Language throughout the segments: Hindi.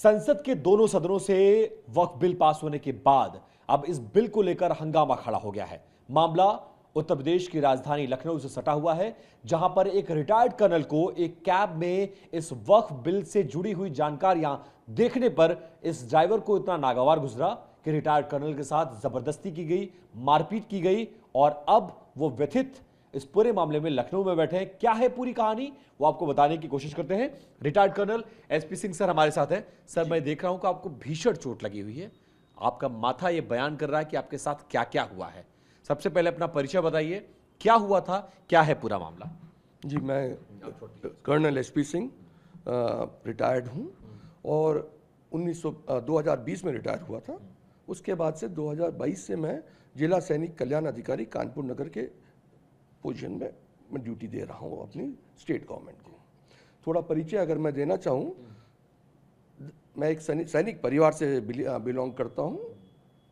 संसद के दोनों सदनों से वक्फ बिल पास होने के बाद अब इस बिल को लेकर हंगामा खड़ा हो गया है। मामला उत्तर प्रदेश की राजधानी लखनऊ से सटा हुआ है, जहां पर एक रिटायर्ड कर्नल को एक कैब में इस वक्फ बिल से जुड़ी हुई जानकारियां देखने पर इस ड्राइवर को इतना नागवार गुजरा कि रिटायर्ड कर्नल के साथ जबरदस्ती की गई, मारपीट की गई और अब वो व्यथित इस पूरे मामले में लखनऊ में बैठे हैं। क्या है पूरी कहानी, वो आपको बताने की कोशिश करते हैं। Retired colonel SP Singh sir हमारे साथ हैं। सर, मैं देख रहा हूं कि आपको भीषण चोट लगी हुई है, आपका माथा ये बयान कर रहा है कि आपके साथ क्या क्या हुआ है। सबसे पहले अपना परिचय बताइए, क्या हुआ था, क्या है पूरा मामला। जी, मैं कर्नल एसपी सिंह रिटायर्ड हूँ और 2020 में रिटायर हुआ था। उसके बाद से 2022 से मैं जिला सैनिक कल्याण अधिकारी कानपुर नगर के पोजीशन में मैं ड्यूटी दे रहा हूँ अपनी स्टेट गवर्नमेंट को। थोड़ा परिचय अगर मैं देना चाहूँ, मैं एक सैनिक परिवार से बिलोंग करता हूँ।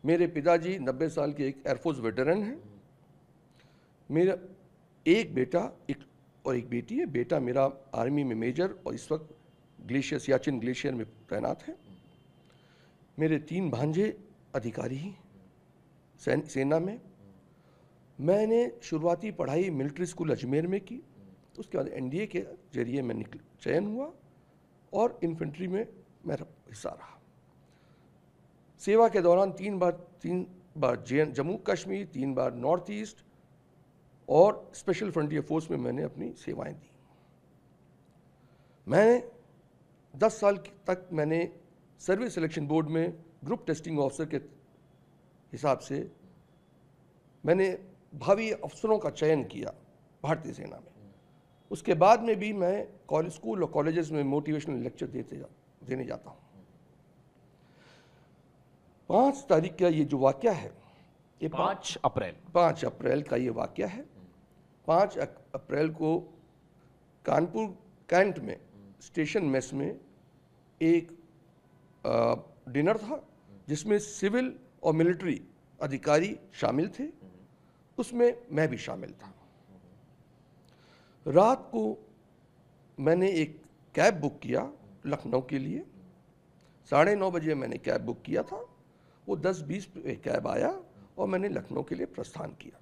मेरे पिताजी 90 साल के एक एयरफोर्स वेटरन हैं। मेरा एक बेटा और एक बेटी है। बेटा मेरा आर्मी में मेजर और इस वक्त ग्लेशियर सियाचिन ग्लेशियर में तैनात है। मेरे 3 भांजे अधिकारी हैं सेना में। मैंने शुरुआती पढ़ाई मिलिट्री स्कूल अजमेर में की। उसके बाद एनडीए के जरिए मैं चयन हुआ और इन्फेंट्री में मेरा हिस्सा रहा। सेवा के दौरान 3 बार जम्मू कश्मीर, 3 बार नॉर्थ ईस्ट और स्पेशल फ्रंटियर फोर्स में मैंने अपनी सेवाएं दी। मैंने 10 साल तक मैंने सर्विस सिलेक्शन बोर्ड में ग्रुप टेस्टिंग ऑफिसर के हिसाब से मैंने भावी अफसरों का चयन किया भारतीय सेना में। उसके बाद में भी मैं स्कूल और कॉलेजेस में मोटिवेशनल लेक्चर देने जाता हूँ। 5 तारीख का ये जो वाक़या है, ये 5 अप्रैल का ये वाक़या है। 5 अप्रैल को कानपुर कैंट में स्टेशन मेस में एक डिनर था जिसमें सिविल और मिलिट्री अधिकारी शामिल थे। उसमें मैं भी शामिल था। रात को मैंने एक कैब बुक किया लखनऊ के लिए। 9:30 बजे मैंने कैब बुक किया था। वो 10:20 पे कैब आया और मैंने लखनऊ के लिए प्रस्थान किया।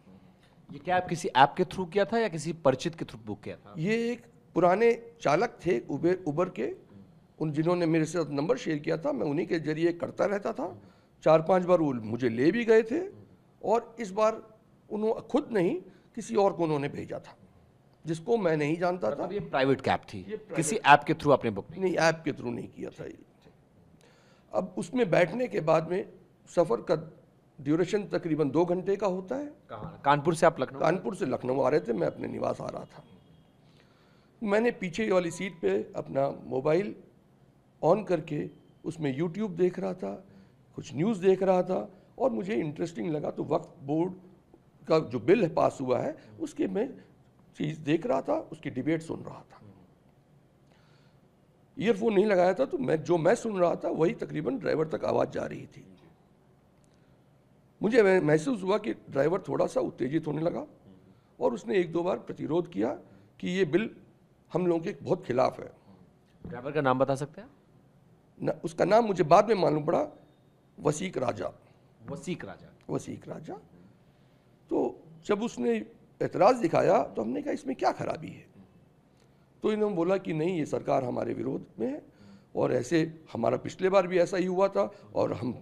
ये कैब किसी ऐप के थ्रू किया था या किसी परिचित के थ्रू बुक किया था? ये एक पुराने चालक थे उबर के, उन जिन्होंने मेरे साथ नंबर शेयर किया था। मैं उन्हीं के जरिए करता रहता था। 4-5 बार वो मुझे ले भी गए थे और इस बार उन्होंने खुद नहीं, किसी और को उन्होंने भेजा था जिसको मैं नहीं जानता था। ये प्राइवेट कैब थी, किसी ऐप के थ्रू आपने बुक नहीं, ऐप के थ्रू नहीं किया था ये। अब उसमें बैठने के बाद में सफ़र का ड्यूरेशन तकरीबन 2 घंटे का होता है। कानपुर से आप लखनऊ? कानपुर से लखनऊ आ रहे थे, मैं अपने निवास आ रहा था। मैंने पीछे वाली सीट पे अपना मोबाइल ऑन करके उसमें यूट्यूब देख रहा था, कुछ न्यूज़ देख रहा था और मुझे इंटरेस्टिंग लगा तो वक्फ बोर्ड का जो बिल पास हुआ है उसके मैं चीज़ देख रहा था, उसकी डिबेट सुन रहा था। ईयरफोन नहीं लगाया था तो मैं सुन रहा था वही तकरीबन ड्राइवर तक आवाज़ जा रही थी। मुझे महसूस हुआ कि ड्राइवर थोड़ा सा उत्तेजित होने लगा और उसने 1-2 बार प्रतिरोध किया कि ये बिल हम लोगों के बहुत खिलाफ है। ड्राइवर का नाम बता सकते हैं? उसका नाम मुझे बाद में मालूम पड़ा, वसीक राजा। वसीक राजा। तो जब उसने एतराज़ दिखाया तो हमने कहा इसमें क्या खराबी है। तो इन्होंने बोला कि नहीं, ये सरकार हमारे विरोध में है और ऐसे हमारा पिछले बार भी ऐसा ही हुआ था और हम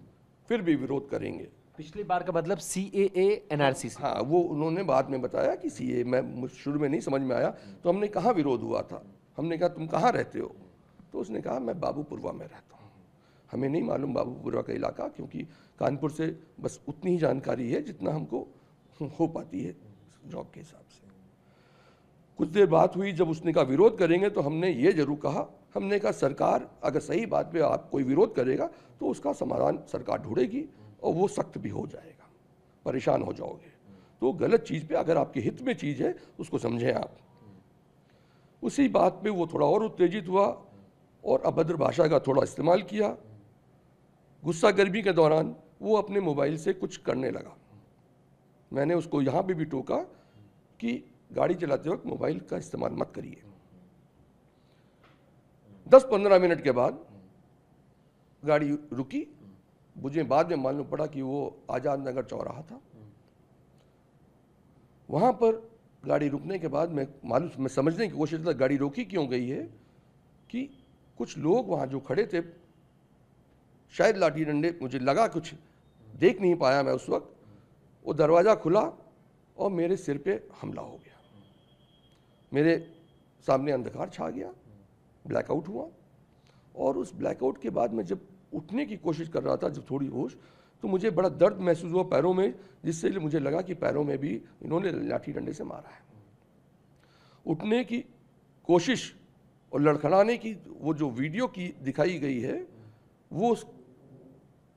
फिर भी विरोध करेंगे। पिछली बार का मतलब CAA NRC से? हाँ, वो उन्होंने बाद में बताया कि CAA, मैं शुरू में नहीं समझ में आया। तो हमने कहाँ विरोध हुआ था, हमने कहा तुम कहाँ रहते हो, तो उसने कहा मैं बाबूपुरवा में रहता हूँ। हमें नहीं मालूम बाबूपुरवा का इलाका, क्योंकि कानपुर से बस उतनी ही जानकारी है जितना हमको हो पाती है जॉब के हिसाब से। कुछ देर बात हुई, जब उसने कहा विरोध करेंगे तो हमने ये जरूर कहा, हमने कहा सरकार अगर सही बात पे आप कोई विरोध करेगा तो उसका समाधान सरकार ढूंढेगी और वो सख्त भी हो जाएगा, परेशान हो जाओगे। तो गलत चीज़ पे अगर आपके हित में चीज़ है उसको समझें आप। उसी बात पे वो थोड़ा और उत्तेजित हुआ और अभद्र भाषा का थोड़ा इस्तेमाल किया। गुस्सा गर्मी के दौरान वो अपने मोबाइल से कुछ करने लगा। मैंने उसको यहाँ पे भी टोका कि गाड़ी चलाते वक्त मोबाइल का इस्तेमाल मत करिए। 10-15 मिनट के बाद गाड़ी रुकी, मुझे बाद में मालूम पड़ा कि वो आज़ाद नगर चौराहा था। वहाँ पर गाड़ी रुकने के बाद मैं समझने की कोशिश था गाड़ी रोकी क्यों गई है, कि कुछ लोग वहाँ जो खड़े थे, शायद लाठी डंडे, मुझे लगा, कुछ देख नहीं पाया मैं उस वक्त, वो दरवाज़ा खुला और मेरे सिर पे हमला हो गया। मेरे सामने अंधकार छा गया, ब्लैकआउट हुआ, और उस ब्लैकआउट के बाद मैं जब उठने की कोशिश कर रहा था, जब थोड़ी होश, तो मुझे बड़ा दर्द महसूस हुआ पैरों में, जिससे मुझे लगा कि पैरों में भी इन्होंने लाठी डंडे से मारा है। उठने की कोशिश और लड़खड़ाने की वो जो वीडियो की दिखाई गई है, वो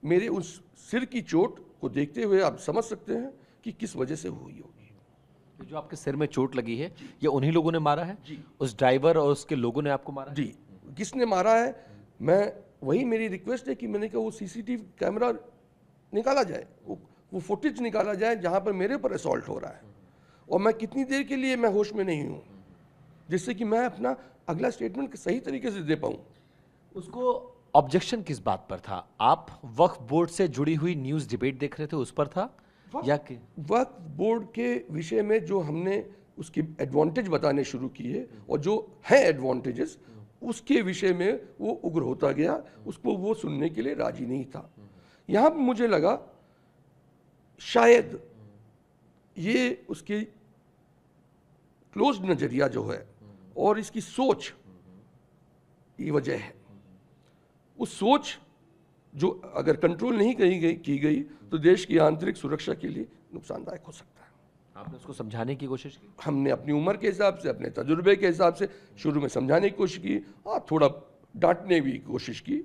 मेरे उस सिर की चोट को देखते हुए आप समझ सकते हैं कि किस वजह से हुई होगी। जो आपके सिर में चोट लगी है, ये उन्हीं लोगों ने मारा है? जी। उस ड्राइवर और उसके लोगों ने आपको मारा है? जी। किसने मारा है, मैं वही मेरी रिक्वेस्ट है कि मैंने कहा वो सीसीटीवी कैमरा निकाला जाए, वो फुटेज निकाला जाए जहाँ पर मेरे पर असॉल्ट हो रहा है, और मैं कितनी देर के लिए मैं होश में नहीं हूँ, जिससे कि मैं अपना अगला स्टेटमेंट सही तरीके से दे पाऊँ। उसको ऑब्जेक्शन किस बात पर था? आप वक्फ बोर्ड से जुड़ी हुई न्यूज़ डिबेट देख रहे थे, उस पर था या कि वक्फ बोर्ड के विषय में जो हमने उसकी एडवांटेज बताने शुरू किए और जो है एडवांटेजेस, उसके विषय में वो उग्र होता गया, उसको वो सुनने के लिए राजी नहीं था। यहाँ पर मुझे लगा शायद ये उसकी क्लोज नजरिया जो है और इसकी सोच ये वजह है। उस सोच जो अगर कंट्रोल नहीं की गई तो देश की आंतरिक सुरक्षा के लिए नुकसानदायक हो सकता है। आपने उसको समझाने की कोशिश की? हमने अपनी उम्र के हिसाब से, अपने तजुर्बे के हिसाब से शुरू में समझाने की कोशिश की, हाँ थोड़ा डांटने भी कोशिश की,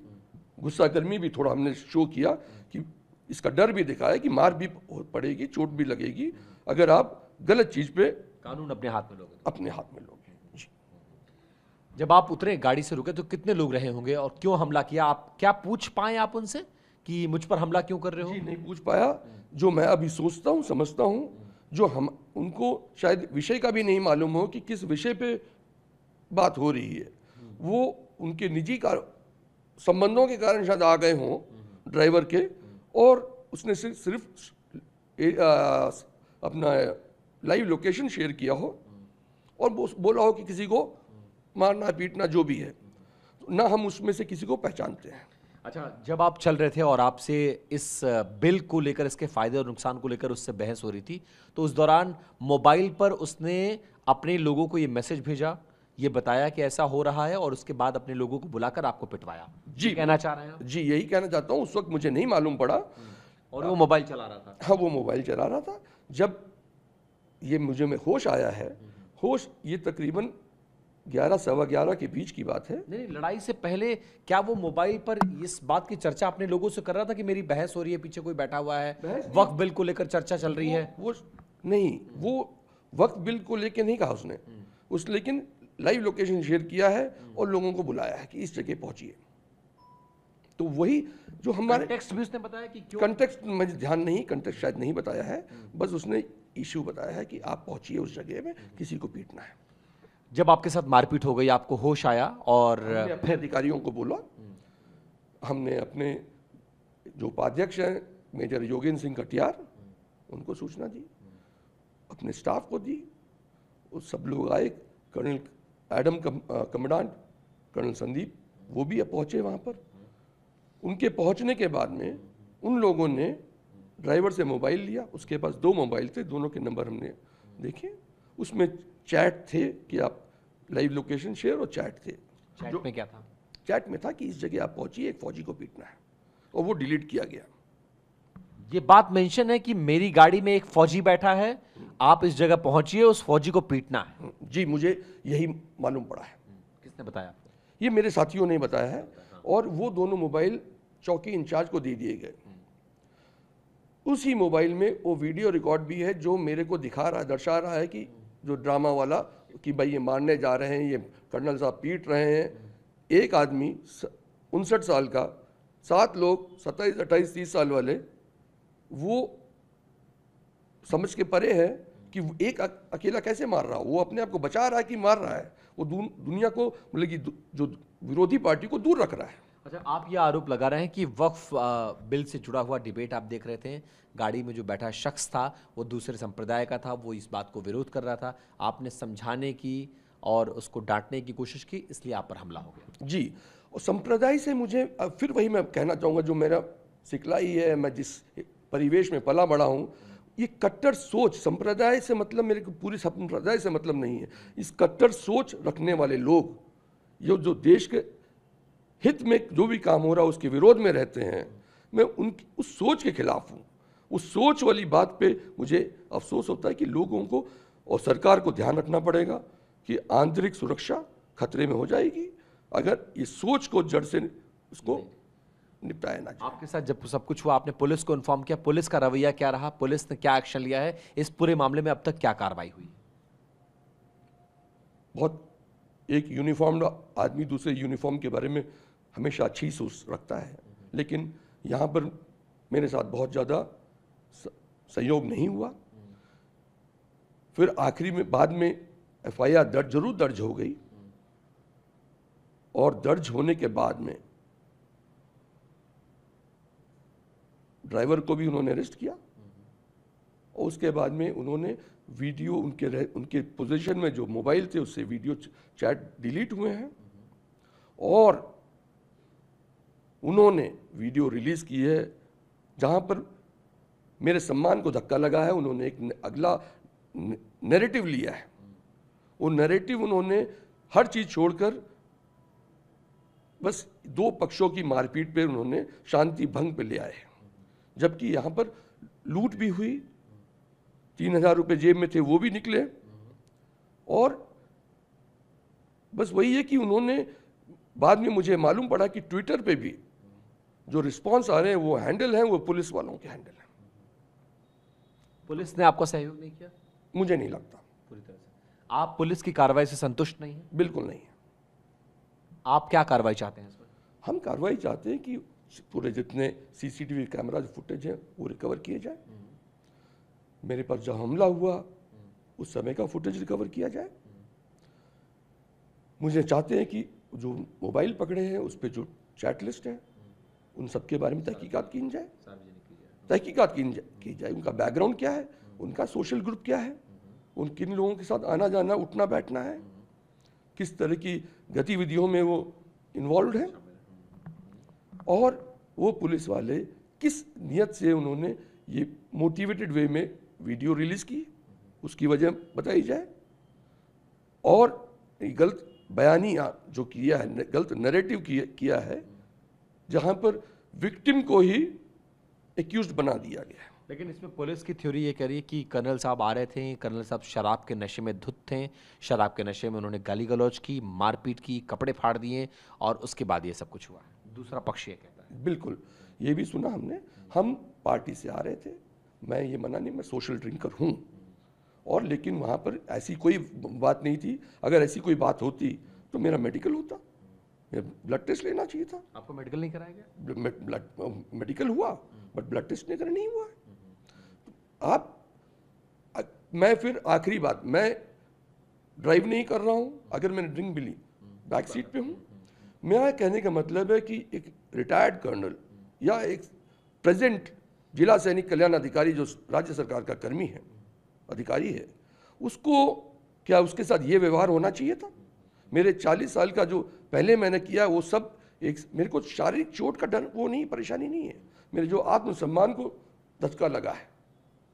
गुस्सा गर्मी भी थोड़ा हमने शो किया, कि इसका डर भी दिखाया कि मार भी पड़ेगी, चोट भी लगेगी अगर आप गलत चीज़ पे कानून अपने हाथ में लोगे। अपने हाथ में लोगे। जी। जब आप उतरे, गाड़ी से रुके, तो कितने लोग रहे होंगे और क्यों हमला किया? आप क्या पूछ पाए आप उनसे कि मुझ पर हमला क्यों कर रहे हो? जी नहीं पूछ पाया। जो मैं अभी सोचता हूँ, समझता हूँ, जो हम उनको शायद विषय का भी नहीं मालूम हो कि किस विषय पे बात हो रही है, वो उनके निजी संबंधों के कारण शायद आ गए हों ड्राइवर के, और उसने सिर्फ अपना लाइव लोकेशन शेयर किया हो और बोला हो कि किसी को मारना पीटना जो भी है, ना हम उसमें से किसी को पहचानते हैं। अच्छा, जब आप चल रहे थे और आपसे इस बिल को लेकर, इसके फायदे और नुकसान को लेकर उससे बहस हो रही थी, तो उस दौरान मोबाइल पर उसने अपने लोगों को ये मैसेज भेजा, ये बताया कि ऐसा हो रहा है, और उसके बाद अपने लोगों को बुलाकर आपको पिटवाया? जी कहना चाह रहे हैं आप? जी यही कहना चाहता हूँ। उस वक्त मुझे नहीं मालूम पड़ा, और वो मोबाइल चला रहा था? हाँ वो मोबाइल चला रहा था। जब ये मुझे में होश आया है, होश ये तकरीबन 11 सवा 11 के बीच की बात है। नहीं, लड़ाई से पहले क्या वो मोबाइल पर इस बात की चर्चा अपने लोगों से कर रहा था कि मेरी बहस हो रही है, पीछे कोई बैठा हुआ है, वक्फ बिल को लेकर चर्चा चल रही है? वो नहीं, वो वक्त बिल को लेके नहीं कहा उसने लेकिन लाइव लोकेशन शेयर किया है और लोगों को बुलाया है कि इस जगह पहुंचिए। तो वही जो हमारे कंटेक्स्ट भी उसने बताया कि क्यों? कंटेक्स्ट मुझे ध्यान नहीं, कंटेक्स्ट शायद नहीं बताया है, बस उसने इशू बताया है कि आप पहुंचिए उस जगह में, किसी को पीटना है। जब आपके साथ मारपीट हो गई, आपको होश आया, और फिर अधिकारियों को बोला, हमने अपने जो उपाध्यक्ष हैं मेजर योगेंद्र सिंह कटियार, उनको सूचना दी, अपने स्टाफ को दी, वो सब लोग आए, colonel adm commandant colonel Sandeep, वो भी पहुंचे वहाँ पर। उनके पहुंचने के बाद में उन लोगों ने ड्राइवर से मोबाइल लिया, उसके पास 2 मोबाइल थे, दोनों के नंबर हमने देखे, उसमें चैट थे कि आप लाइव लोकेशन शेयर, और चैट थे। चैट में क्या था? चैट में था कि इस जगह आप पहुंचिए, एक फौजी को पीटना है, और वो डिलीट किया गया। ये बात मेंशन है कि मेरी गाड़ी में एक फौजी बैठा है, आप इस जगह पहुंचिए, उस फौजी को पीटना है। जी मुझे यही मालूम पड़ा है। किसने बताया? ये मेरे साथियों ने बताया है, और वो दोनों मोबाइल चौकी इंचार्ज को दे दिए गए। उसी मोबाइल में वो वीडियो रिकॉर्ड भी है जो मेरे को दिखा रहा है, दर्शा रहा है कि जो ड्रामा वाला कि भाई ये मारने जा रहे हैं, ये कर्नल साहब पीट रहे हैं। एक आदमी 59 साल का, 7 लोग 27, 28, 30 साल वाले, वो समझ के परे है कि एक अकेला कैसे मार रहा हो, वो अपने आप को बचा रहा है कि मार रहा है, वो दुनिया को मतलब कि जो विरोधी पार्टी को दूर रख रहा है। अच्छा, आप ये आरोप लगा रहे हैं कि वक्फ बिल से जुड़ा हुआ डिबेट आप देख रहे थे, गाड़ी में जो बैठा शख्स था वो दूसरे संप्रदाय का था, वो इस बात को विरोध कर रहा था, आपने समझाने की और उसको डांटने की कोशिश की, इसलिए आप पर हमला हो गया। जी, और संप्रदाय से मुझे फिर वही मैं कहना चाहूँगा, जो मेरा सिखलाई है, मैं जिस परिवेश में पला बड़ा हूँ, ये कट्टर सोच, संप्रदाय से मतलब मेरे को पूरी संप्रदाय से मतलब नहीं है। इस कट्टर सोच रखने वाले लोग जो देश के हित में जो भी काम हो रहा है उसके विरोध में रहते हैं, मैं उनकी उस सोच के खिलाफ हूँ। उस सोच वाली बात पे मुझे अफसोस होता है कि लोगों को और सरकार को ध्यान रखना पड़ेगा कि आंतरिक सुरक्षा खतरे में हो जाएगी अगर ये सोच को जड़ से उसको निपटाया ना जाए। आपके साथ जब सब कुछ हुआ आपने पुलिस को इन्फॉर्म किया, पुलिस का रवैया क्या रहा, पुलिस ने क्या एक्शन लिया है, इस पूरे मामले में अब तक क्या कार्रवाई हुई? बहुत एक यूनिफॉर्म्ड आदमी दूसरे यूनिफॉर्म के बारे में हमेशा अच्छी सोच रखता है, लेकिन यहाँ पर मेरे साथ बहुत ज़्यादा सहयोग नहीं हुआ। फिर आखिरी में बाद में एफआईआर जरूर दर्ज हो गई, और दर्ज होने के बाद में ड्राइवर को भी उन्होंने अरेस्ट किया, और उसके बाद में उन्होंने वीडियो उनके पोजीशन में जो मोबाइल थे उससे वीडियो चैट डिलीट हुए हैं, और उन्होंने वीडियो रिलीज की है जहां पर मेरे सम्मान को धक्का लगा है। उन्होंने एक अगला नैरेटिव लिया है, वो नैरेटिव उन्होंने हर चीज छोड़कर बस दो पक्षों की मारपीट पे उन्होंने शांति भंग पे ले आए, जबकि यहां पर लूट भी हुई, 3,000 रुपये जेब में थे वो भी निकले, और बस वही है कि उन्होंने बाद में मुझे मालूम पड़ा कि ट्विटर पे भी जो रिस्पांस आ रहे हैं वो हैंडल हैं, वो पुलिस वालों के हैंडल हैं। पुलिस ने आपको सहयोग नहीं किया? मुझे नहीं लगता। पूरी तरह से आप पुलिस की कार्रवाई से संतुष्ट नहीं हैं? बिल्कुल नहीं है। आप क्या कार्रवाई चाहते हैं इसमें? हम कार्रवाई चाहते हैं कि पूरे जितने सीसीटीवी कैमरा फुटेज हैं वो रिकवर किए जाए, मेरे पर जब हमला हुआ उस समय का फुटेज रिकवर किया जाए। मुझे चाहते हैं कि जो मोबाइल पकड़े हैं उस पर जो चैट लिस्ट है उन सब के बारे में तहकीकात की जाए, की जाए। उनका बैकग्राउंड क्या है, उनका सोशल ग्रुप क्या है, उन किन लोगों के साथ आना जाना उठना बैठना है, किस तरह की गतिविधियों में वो इन्वॉल्व है, और वो पुलिस वाले किस नियत से उन्होंने ये मोटिवेटेड वे में वीडियो रिलीज की, उसकी वजह बताई जाए। और गलत बयानी जो किया है, गलत नैरेटिव किया है, जहां पर विक्टिम को ही एक्यूज्ड बना दिया गया है। लेकिन इसमें पुलिस की थ्योरी ये कह रही है कि कर्नल साहब आ रहे थे, कर्नल साहब शराब के नशे में धुत थे, शराब के नशे में उन्होंने गाली गलौज की, मारपीट की, कपड़े फाड़ दिए, और उसके बाद ये सब कुछ हुआ। दूसरा पक्ष ये कहता है। बिल्कुल, ये भी सुना हमने। हम पार्टी से आ रहे थे, मैं ये मना नहीं, मैं सोशल ड्रिंकर हूँ, और लेकिन वहाँ पर ऐसी कोई बात नहीं थी। अगर ऐसी कोई बात होती तो मेरा मेडिकल होता, ब्लड टेस्ट लेना चाहिए था। आपको मेडिकल नहीं कराया गया? मेडिकल हुआ बट ब्लड टेस्ट नहीं हुआ। मैं फिर आखिरी बात, मैं ड्राइव नहीं कर रहा हूं, अगर मैंने ड्रिंक भी ली बैक सीट पे हूं। मेरा कहने का मतलब है कि एक रिटायर्ड कर्नल या एक प्रेजेंट जिला सैनिक कल्याण अधिकारी जो राज्य सरकार का कर्मी है, अधिकारी है, उसको क्या उसके साथ ये व्यवहार होना चाहिए था? मेरे 40 साल का जो पहले मैंने किया वो सब एक, मेरे को शारीरिक चोट का डर वो नहीं, परेशानी नहीं है, मेरे जो आत्मसम्मान को धक्का लगा है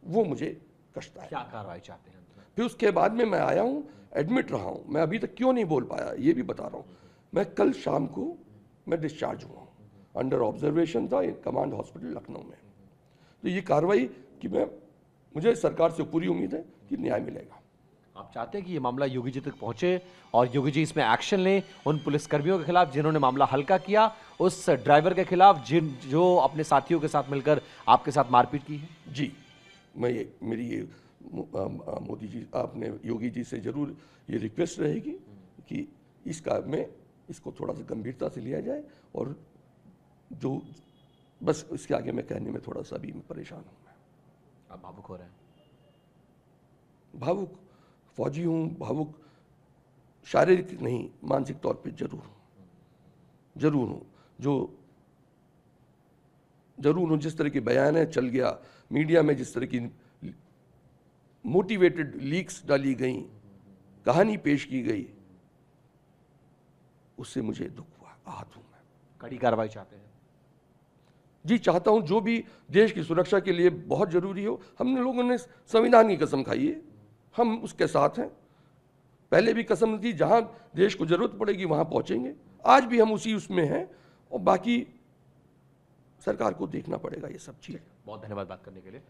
वो मुझे कष्ट है। क्या कार्रवाई चाहते हैं? फिर उसके बाद में मैं आया हूँ, एडमिट रहा हूँ। मैं अभी तक क्यों नहीं बोल पाया ये भी बता रहा हूँ। मैं कल शाम को मैं डिस्चार्ज हुआ हूँ, अंडर ऑब्जर्वेशन था कमांड हॉस्पिटल लखनऊ में। तो ये कार्रवाई कि मुझे सरकार से पूरी उम्मीद है कि न्याय मिलेगा। आप चाहते हैं कि ये मामला योगी जी तक पहुंचे और योगी जी इसमें एक्शन लें, उन पुलिसकर्मियों के खिलाफ जिन्होंने मामला हल्का किया, उस ड्राइवर के खिलाफ जो अपने साथियों के साथ मिलकर आपके साथ मारपीट की है? जी, मैं मेरी ये मोदी जी, आपने योगी जी से जरूर ये रिक्वेस्ट रहेगी कि इसको थोड़ा सा गंभीरता से लिया जाए, और जो बस इसके आगे मैं कहने में थोड़ा सा भी परेशान हूँ। आप भावुक हो रहे हैं? भावुक फौजी हूँ, भावुक शारीरिक नहीं, मानसिक तौर पे जरूर हूँ। जो जरूर उन्होंने जिस तरह के बयान चल गया मीडिया में, जिस तरह की मोटिवेटेड लीक्स डाली गई, कहानी पेश की गई, उससे मुझे दुख हुआ, आहत हूं मैं। कड़ी कार्रवाई चाहते हैं? जी चाहता हूं, जो भी देश की सुरक्षा के लिए बहुत जरूरी हो। हमने लोगों ने संविधान की कसम खाई है, हम उसके साथ हैं। पहले भी कसम थी, जहां देश को जरूरत पड़ेगी वहां पहुंचेंगे। आज भी हम उसी उसमें हैं, और बाकी सरकार को देखना पड़ेगा ये सब चीज। बहुत धन्यवाद बात करने के लिए।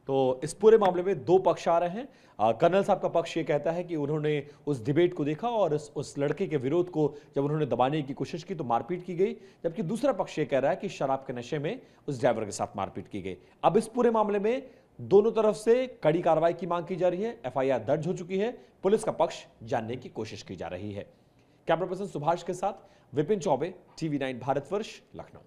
तो इस पूरे मामले में दो पक्ष आ रहे हैं। कर्नल साहब का पक्ष ये कहता है कि उन्होंने उस डिबेट को देखा और उस लड़के के विरोध को जब उन्होंने दबाने की कोशिश की तो मारपीट की गई, जबकि दूसरा पक्ष ये कह रहा है कि शराब के नशे में उस ड्राइवर के साथ मारपीट की गई। अब इस पूरे मामले में दोनों तरफ से कड़ी कार्रवाई की मांग की जा रही है। एफआईआर दर्ज हो चुकी है, पुलिस का पक्ष जानने की कोशिश की जा रही है। कैमरा पर्सन सुभाष के साथ विपिन चौबे, TV9 भारतवर्ष, लखनऊ।